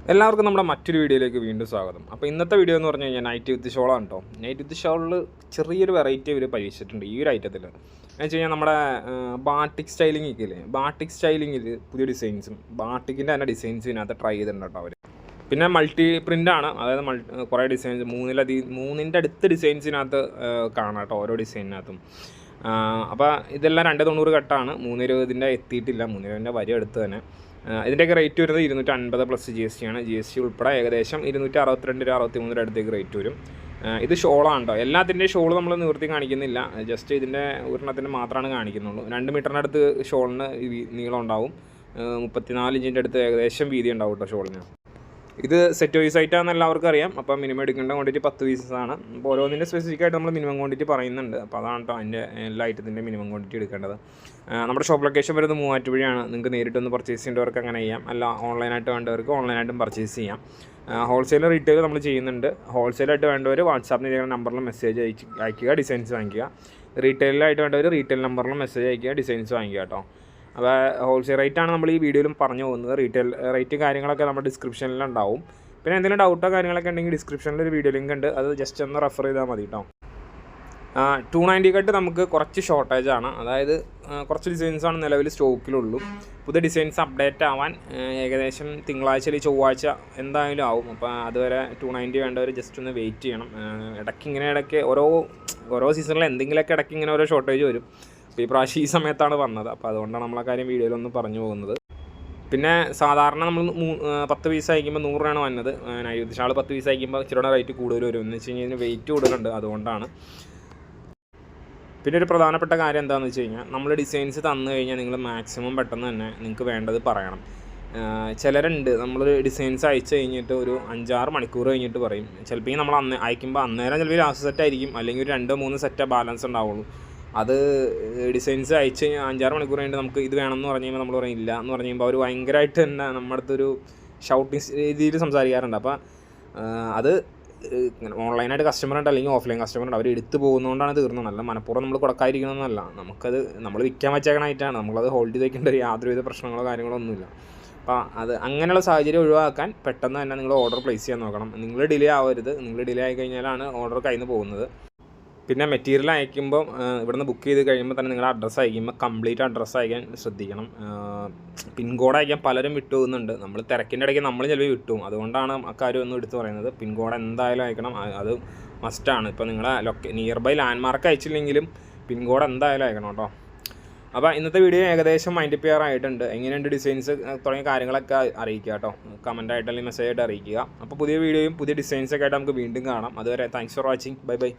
എല്ലാവർക്കും നമ്മുടെ മറ്റൊരു വീഡിയോയിലേക്ക് വീണ്ടും സ്വാഗതം. അപ്പോൾ ഇന്നത്തെ വീഡിയോ എന്ന് പറഞ്ഞു കഴിഞ്ഞാൽ നൈറ്റ് വിത്ത് ഷോളാണ് കേട്ടോ. നൈറ്റ് വിത്ത് ഷോളിൽ ചെറിയൊരു വെറൈറ്റി അവർ പരീക്ഷിച്ചിട്ടുണ്ട് ഈ ഒരു ഐറ്റത്തിൽ. എന്ന് വെച്ച് കഴിഞ്ഞാൽ നമ്മുടെ ബാട്ടിക് സ്റ്റൈലിംഗ് ഒക്കെ ഇല്ലേ, ബാട്ടിക് സ്റ്റൈലിങ്ങിൽ പുതിയ ഡിസൈൻസും ബാട്ടിക്കിൻ്റെ തന്നെ ഡിസൈൻസും ഇതിനകത്ത് ട്രൈ ചെയ്തിട്ടുണ്ട് കേട്ടോ അവർ. പിന്നെ മൾട്ടി പ്രിൻ്റാണ്, അതായത് കുറേ ഡിസൈൻസ് മൂന്നിൻ്റെ അടുത്ത് ഡിസൈൻസിനകത്ത് കാണാം കേട്ടോ ഓരോ ഡിസൈനിനകത്തും. അപ്പോൾ ഇതെല്ലാം 290 കട്ടാണ്, 320 എത്തിയിട്ടില്ല, 320 വരി എടുത്ത് തന്നെ. ഇതിൻ്റെയൊക്കെ റേറ്റ് വരുന്നത് 250 പ്ലസ് GST ആണ്. GST ഉൾപ്പെടെ ഏകദേശം 262 രൂപ 63 രൂപ അടുത്തേക്ക് റേറ്റ് വരും. ഇത് ഷോളാണ് കേട്ടോ. എല്ലാത്തിൻ്റെയും ഷോൾ നമ്മൾ നിവർത്തി കാണിക്കുന്നില്ല, ജസ്റ്റ് ഇതിൻ്റെ ഒരെണ്ണത്തിൻ്റെ മാത്രമാണ് കാണിക്കുന്നുള്ളൂ. 2 മീറ്ററിൻ്റെ അടുത്ത് ഷോളിന് നീളം ഉണ്ടാവും, 34 ഇഞ്ചിൻ്റെ അടുത്ത് ഏകദേശം വീതി ഉണ്ടാവും കേട്ടോ ഷോളിന്. ഇത് സെറ്റ് വൈസ് ആയിട്ടാണെന്ന് എല്ലാവർക്കും അറിയാം. അപ്പോൾ മിനിമം എടുക്കേണ്ട ക്വാണ്ടിറ്റി 10 പീസസാണ്. അപ്പോൾ ഓരോന്നിൻ്റെ സ്പെസിഫിക് ആയിട്ട് നമ്മൾ മിനിമം ക്വാണ്ടിറ്റി പറയുന്നുണ്ട്. അപ്പോൾ അതാണ് കേട്ടോ അതിൻ്റെ എല്ലാ ഐറ്റത്തിൻ്റെ മിനിമം ക്വാണ്ടിറ്റി എടുക്കേണ്ടത്. നമ്മുടെ ഷോപ്പ് ലൊക്കേഷൻ വരുന്നത് മൂവാറ്റുപുഴയാണ്. നിങ്ങൾക്ക് നേരിട്ടൊന്ന് പർച്ചേസ് ചെയ്യേണ്ടവർക്ക് അങ്ങനെ ചെയ്യാം, അല്ല ഓൺലൈനായിട്ട് വേണ്ടവർക്ക് ഓൺലൈനായിട്ടും പർച്ചേസ് ചെയ്യാം. ഹോൾസെയിൽ റീറ്റെയിൽ നമ്മൾ ചെയ്യുന്നുണ്ട്. ഹോൾസെയിലായിട്ട് വേണ്ടവർ വാട്സാപ്പിൽ ചെയ്യുന്ന നമ്പറിൽ മെസ്സേജ് അയക്കുക, ഡിസൈൻസ് വാങ്ങിക്കുക. റീറ്റെയിലായിട്ട് വേണ്ടവർ റീറ്റെയിൽ നമ്പറിൽ മെസ്സേജ് അയക്കുക, ഡിസൈൻസ് വാങ്ങിക്കുക കേട്ടോ. അപ്പോൾ ഹോൾസെയിൽ റേറ്റാണ് നമ്മൾ ഈ വീഡിയോയിലും പറഞ്ഞു പോകുന്നത്. റീറ്റെയിൽ റേറ്റ് കാര്യങ്ങളൊക്കെ നമ്മുടെ ഡിസ്ക്രിപ്ഷനിലുണ്ടാവും. പിന്നെ എന്തെങ്കിലും ഡൗട്ടോ കാര്യങ്ങളൊക്കെ ഉണ്ടെങ്കിൽ ഡിസ്ക്രിപ്ഷനിൽ ഒരു വീഡിയോ ലിങ്ക് ഉണ്ട്, അത് ജസ്റ്റ് ഒന്ന് റെഫർ ചെയ്താൽ മതി കേട്ടോ. 290 കട്ട് നമുക്ക് കുറച്ച് ഷോർട്ടേജാണ്, അതായത് കുറച്ച് ഡിസൈൻസാണ് നിലവിൽ സ്റ്റോക്കിലുള്ളൂ. പുതിയ ഡിസൈൻസ് അപ്ഡേറ്റ് ആവാൻ ഏകദേശം തിങ്കളാഴ്ച അല്ലെങ്കിൽ ചൊവ്വാഴ്ച എന്തായാലും ആവും. അപ്പോൾ അതുവരെ 290 വേണ്ടവർ ജസ്റ്റ് ഒന്ന് വെയിറ്റ് ചെയ്യണം. ഇടയ്ക്ക് ഓരോ സീസണിൽ എന്തെങ്കിലുമൊക്കെ ഇടയ്ക്ക് ഇങ്ങനെ ഓരോ ഷോർട്ടേജ് വരും. അപ്പോൾ ഈ പ്രാവശ്യം ഈ സമയത്താണ് വന്നത്, അപ്പോൾ അതുകൊണ്ടാണ് നമ്മളെ കാര്യം വീഡിയോയിലൊന്ന് പറഞ്ഞു പോകുന്നത്. പിന്നെ സാധാരണ നമ്മൾ 10 പീസ് അയക്കുമ്പോൾ 100 രൂപയാണ് വന്നത്. നൈറ്റ് ഷാൾ 10 പീസ് അയക്കുമ്പോൾ ഇച്ചിരി റേറ്റ് കൂടുതൽ വരും, എന്ന് വെച്ച് കഴിഞ്ഞാൽ ഇതിന് വെയിറ്റ് കൂടുതലുണ്ട്, അതുകൊണ്ടാണ്. പിന്നെ ഒരു പ്രധാനപ്പെട്ട കാര്യം എന്താണെന്ന് വെച്ച് കഴിഞ്ഞാൽ നമ്മൾ ഡിസൈൻസ് തന്നു കഴിഞ്ഞാൽ നിങ്ങൾ മാക്സിമം പെട്ടെന്ന് തന്നെ നിങ്ങൾക്ക് വേണ്ടത് പറയണം. ചിലരുണ്ട് നമ്മൾ ഡിസൈൻസ് അയച്ചു കഴിഞ്ഞിട്ട് ഒരു 5-6 മണിക്കൂർ കഴിഞ്ഞിട്ട് പറയും. ചിലപ്പോൾ നമ്മൾ അയക്കുമ്പോൾ അന്നേരം ചിലപ്പോൾ ലാസ്റ്റ് സെറ്റ് ആയിരിക്കും, അല്ലെങ്കിൽ ഒരു 2-3 സെറ്റ് ബാലൻസ് ഉണ്ടാവുള്ളൂ. അത് ഡിസൈൻസ് അയച്ച് 5-6 മണിക്കൂർ കഴിഞ്ഞിട്ട് നമുക്ക് ഇത് വേണമെന്ന് പറഞ്ഞു കഴിയുമ്പോൾ നമ്മൾ പറയില്ല എന്ന് പറഞ്ഞു കഴിയുമ്പോൾ അവർ ഭയങ്കരമായിട്ട് തന്നെ നമ്മുടെ അടുത്തൊരു ഷൗട്ടിങ് രീതിയിൽ സംസാരിക്കാറുണ്ട്. അപ്പോൾ അത് ഓൺലൈനായിട്ട് കസ്റ്റമർ ഉണ്ട് അല്ലെങ്കിൽ ഓഫ്ലൈൻ കസ്റ്റമർ ഉണ്ട്, അവർ എടുത്ത് പോകുന്നതുകൊണ്ടാണ് തീർന്നത്. നല്ല മനഃപൂർവ്വം നമ്മൾ കൊടുക്കാതിരിക്കണമെന്നല്ല, നമുക്കത് നമ്മൾ വിൽക്കാൻ വെച്ചേക്കണമായിട്ടാണ്, നമ്മളത് ഹോൾഡ് ചെയ്ത് വയ്ക്കേണ്ട യാതൊരുവിധ പ്രശ്നങ്ങളോ കാര്യങ്ങളോ ഒന്നുമില്ല. അപ്പോൾ അത് അങ്ങനെയുള്ള സാഹചര്യം ഒഴിവാക്കാൻ പെട്ടെന്ന് തന്നെ നിങ്ങൾ ഓർഡർ പ്ലേസ് ചെയ്യാൻ നോക്കണം. നിങ്ങൾ ഡിലേ ആവരുത്, നിങ്ങൾ ഡിലേ ആയി കഴിഞ്ഞാലാണ് ഓർഡർ കയ്യിൽ നിന്ന് പോകുന്നത്. പിന്നെ മെറ്റീരിയൽ അയക്കുമ്പോൾ ഇവിടുന്ന് ബുക്ക് ചെയ്ത് കഴിയുമ്പോൾ തന്നെ നിങ്ങളുടെ അഡ്രസ്സ് അയക്കുമ്പോൾ കംപ്ലീറ്റ് അഡ്രസ്സ് അയക്കാൻ ശ്രദ്ധിക്കണം. പിൻകോഡ് അയക്കാൻ പലരും വിട്ടു പോകുന്നുണ്ട്, നമ്മൾ തിരക്കിൻ്റെ ഇടയ്ക്ക് നമ്മൾ ചിലപ്പോൾ വിട്ടും, അതുകൊണ്ടാണ് അക്കാര്യം ഒന്നും എടുത്ത് പറയുന്നത്. പിൻകോഡ് എന്തായാലും അയക്കണം, അത് മസ്റ്റാണ്. ഇപ്പോൾ നിങ്ങളെ നിയർ ബൈ ലാൻഡ്മാർക്ക് അയച്ചില്ലെങ്കിലും പിൻകോഡ് എന്തായാലും അയക്കണം കേട്ടോ. അപ്പോൾ ഇന്നത്തെ വീഡിയോ ഏകദേശം മൈൻഡപ്പ് ചെയ്യാറായിട്ടുണ്ട്. എങ്ങനെയുണ്ട് ഡിസൈൻസ് തുടങ്ങിയ കാര്യങ്ങളൊക്കെ അറിയിക്കുക കേട്ടോ, കമൻറ്റായിട്ട് അല്ലെങ്കിൽ മെസ്സേജ് ആയിട്ട് അറിയിക്കുക. അപ്പോൾ പുതിയ വീഡിയോയും പുതിയ ഡിസൈൻസൊക്കെ ആയിട്ട് നമുക്ക് വീണ്ടും കാണാം. അതുവരെ thanks for watching, bye bye.